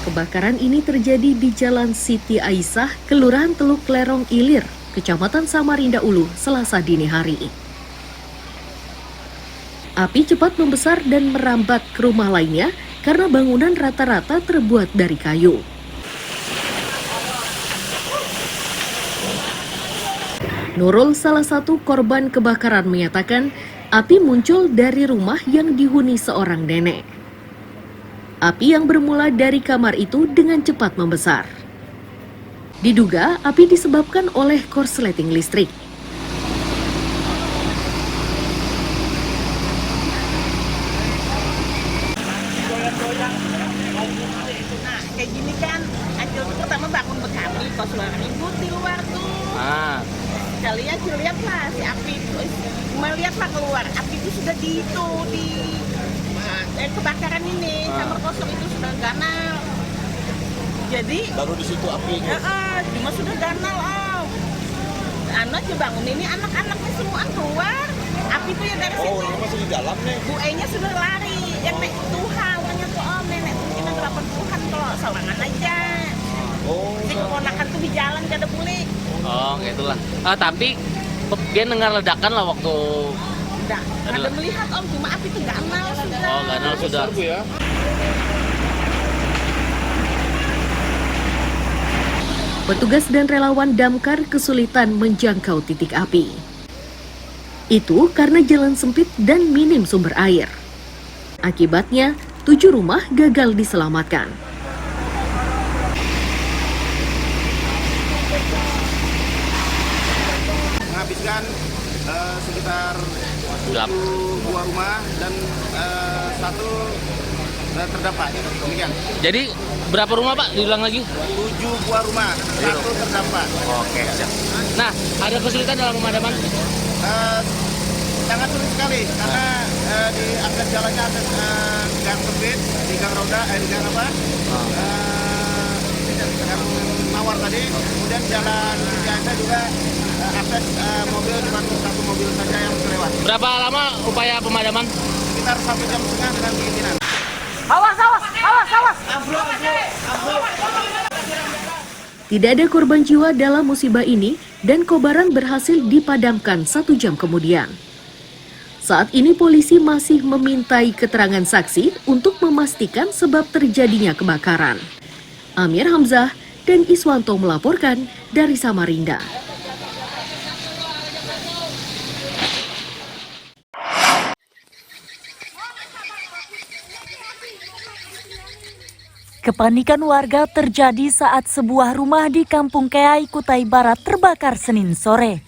Kebakaran ini terjadi di Jalan Siti Aisyah, Kelurahan Teluk Lerong Ilir, Kecamatan Samarinda Ulu, Selasa dini hari. Api cepat membesar dan merambat ke rumah lainnya karena bangunan rata-rata terbuat dari kayu. Nurul, salah satu korban kebakaran, menyatakan api muncul dari rumah yang dihuni seorang nenek. Api yang bermula dari kamar itu dengan cepat membesar. Diduga api disebabkan oleh korsleting listrik. Nah, kayak gini kan, Acil tuh pertama bangun berkami, kos suara ribut di luar tuh. Kalian lihatlah si api itu, melihatlah keluar, api itu sudah di kebakaran ini, kamar kosong itu sudah ganal. Jadi baru di situ apinya. Cuma sudah ganal, Om. Anak bangun ini anak-anaknya semua keluar, api itu ya dari situ. Oh, orang masih di dalam nih. Bu E-nya sudah lari, yang naik Tuhan, orangnya tuh Om, nenek tuh kita 80-an kalau sawangan aja. Oh, Si keponakan tuh di jalan gak ada beli. Oh, gitulah. Tapi dia dengar ledakan lah waktu. Enggak, ada melihat Om, cuma api itu ganal sudah. Oh, ganal sudah. ya. Petugas dan relawan damkar kesulitan menjangkau titik api. Itu karena jalan sempit dan minim sumber air. Akibatnya, 7 rumah gagal diselamatkan. Menghabiskan sekitar 7 buah rumah dan 1 terdampak. Demikian. Jadi berapa rumah Pak? Diulang lagi? 7 buah rumah, 1 terdampak. Oke, siap. Nah, ada kesulitan dalam pemadaman? Sangat sulit sekali karena di akses jalannya ada gang sempit, di gang roda, di gang apa? Gang mawar tadi. Kemudian jalan biasa juga akses mobil cuma 1 mobil saja yang lewat. Berapa lama upaya pemadaman? Sekitar 1,5 jam dengan keinginan. Awas! Tidak ada korban jiwa dalam musibah ini dan kobaran berhasil dipadamkan 1 jam kemudian. Saat ini polisi masih memintai keterangan saksi untuk memastikan sebab terjadinya kebakaran. Amir Hamzah dan Iswanto melaporkan dari Samarinda. Kepanikan warga terjadi saat sebuah rumah di Kampung Keai, Kutai Barat terbakar Senin sore.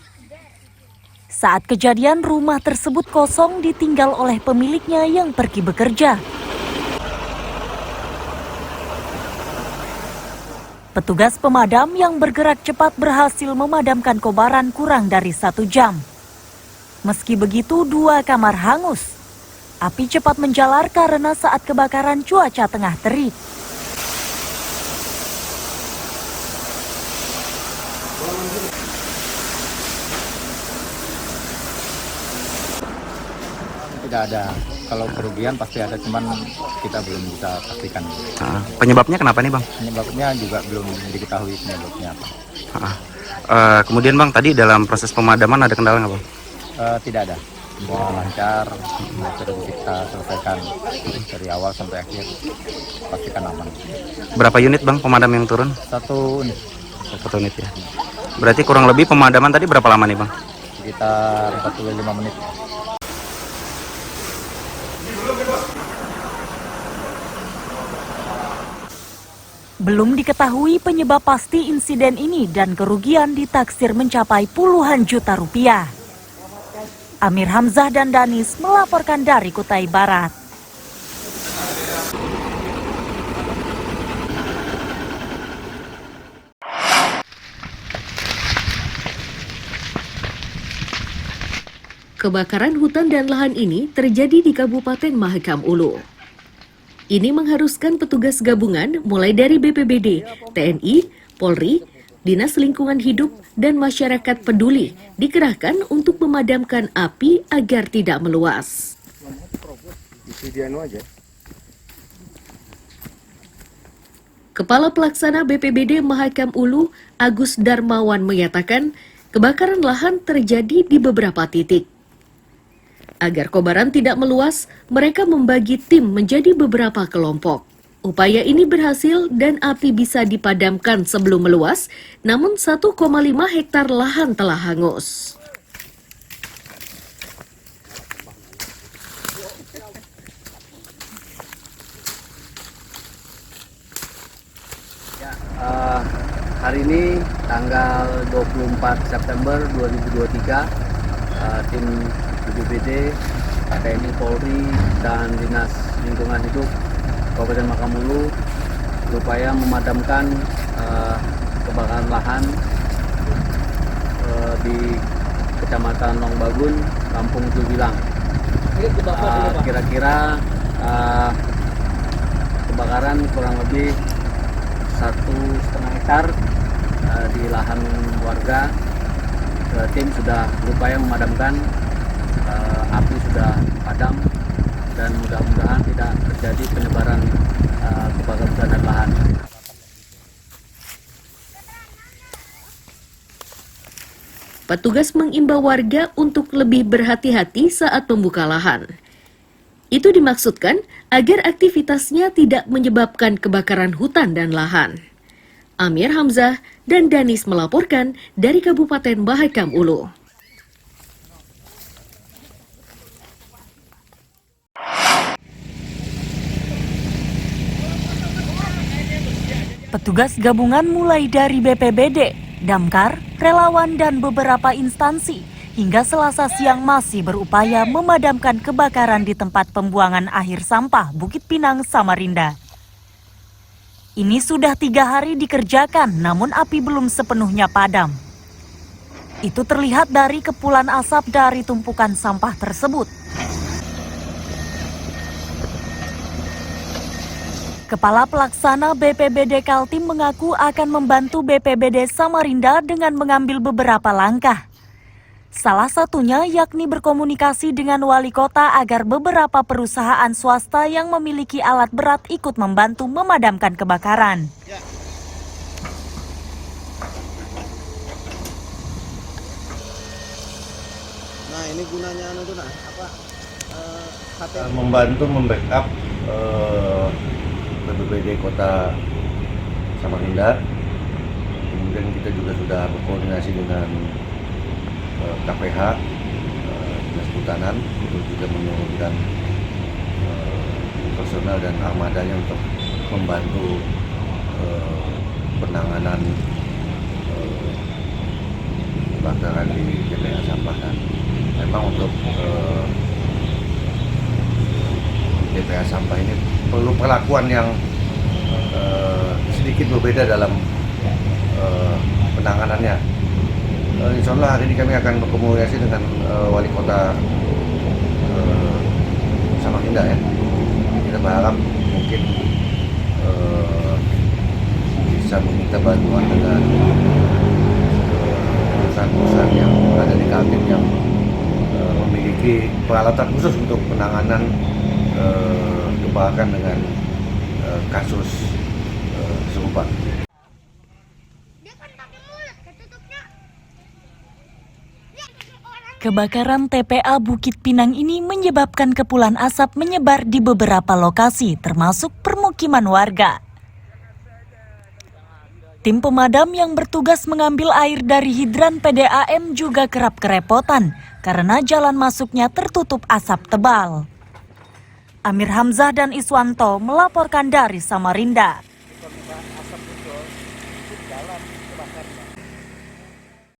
Saat kejadian, rumah tersebut kosong ditinggal oleh pemiliknya yang pergi bekerja. Petugas pemadam yang bergerak cepat berhasil memadamkan kobaran kurang dari 1 jam. Meski begitu, 2 kamar hangus. Api cepat menjalar karena saat kebakaran cuaca tengah terik. Tidak ada. Kalau kerugian pasti ada, cuman kita belum bisa pastikan. Penyebabnya kenapa nih Bang? Penyebabnya juga belum diketahui penyebabnya apa. Kemudian Bang, tadi dalam proses pemadaman ada kendala nggak Bang? Tidak ada. Semua lancar, sudah kita selesaikan dari awal sampai akhir, pastikan aman. Berapa unit Bang pemadam yang turun? 1 unit. 1 unit ya. Berarti kurang lebih pemadaman tadi berapa lama nih Bang? Sekitar 45 menit. Belum diketahui penyebab pasti insiden ini dan kerugian ditaksir mencapai puluhan juta rupiah. Amir Hamzah dan Danis melaporkan dari Kutai Barat. Kebakaran hutan dan lahan ini terjadi di Kabupaten Mahakam Ulu. Ini mengharuskan petugas gabungan mulai dari BPBD, TNI, Polri, Dinas Lingkungan Hidup, dan masyarakat peduli dikerahkan untuk memadamkan api agar tidak meluas. Kepala Pelaksana BPBD Mahakam Ulu, Agus Darmawan mengatakan, kebakaran lahan terjadi di beberapa titik. Agar kobaran tidak meluas, mereka membagi tim menjadi beberapa kelompok. Upaya ini berhasil dan api bisa dipadamkan sebelum meluas, namun 1,5 hektar lahan telah hangus. Hari ini tanggal 24 September 2023, tim BPBD, TNI Polri, dan Dinas Lingkungan Hidup Kabupaten Mahakam Ulu berupaya memadamkan kebakaran lahan di Kecamatan Longbagun, Kampung Cubilang. Kira-kira kebakaran kurang lebih 1,5 hektar di lahan warga. Tim sudah berupaya memadamkan, api sudah padam, dan mudah-mudahan tidak terjadi penyebaran kebakaran hutan lahan. Petugas mengimbau warga untuk lebih berhati-hati saat membuka lahan. Itu dimaksudkan agar aktivitasnya tidak menyebabkan kebakaran hutan dan lahan. Amir Hamzah dan Danis melaporkan dari Kabupaten Mahakam Ulu. Petugas gabungan mulai dari BPBD, Damkar, relawan, dan beberapa instansi hingga Selasa siang masih berupaya memadamkan kebakaran di tempat pembuangan akhir sampah Bukit Pinang, Samarinda. Ini sudah 3 hari dikerjakan, namun api belum sepenuhnya padam. Itu terlihat dari kepulan asap dari tumpukan sampah tersebut. Kepala Pelaksana BPBD Kaltim mengaku akan membantu BPBD Samarinda dengan mengambil beberapa langkah. Salah satunya yakni berkomunikasi dengan wali kota agar beberapa perusahaan swasta yang memiliki alat berat ikut membantu memadamkan kebakaran. Nah, ini gunanya membantu membackup BPBD Kota Samarinda. Kemudian kita juga sudah berkoordinasi dengan KPH, Dinas Kehutanan, untuk juga menurunkan personel dan armadanya untuk membantu penanganan kebakaran di TPA Sampah. Dan memang untuk TPA Sampah ini perlu perlakuan yang sedikit berbeda dalam penanganannya. Insya Allah hari ini kami akan berkomunikasi dengan wali kota Samarinda ya. Kita berharap mungkin bisa meminta bantuan dengan perusahaan-perusahaan yang ada di Kaltim yang memiliki peralatan khusus untuk penanganan kebakaran dengan kasus serupa. Kebakaran TPA Bukit Pinang ini menyebabkan kepulan asap menyebar di beberapa lokasi, termasuk permukiman warga. Tim pemadam yang bertugas mengambil air dari hidran PDAM juga kerap kerepotan karena jalan masuknya tertutup asap tebal. Amir Hamzah dan Iswanto melaporkan dari Samarinda.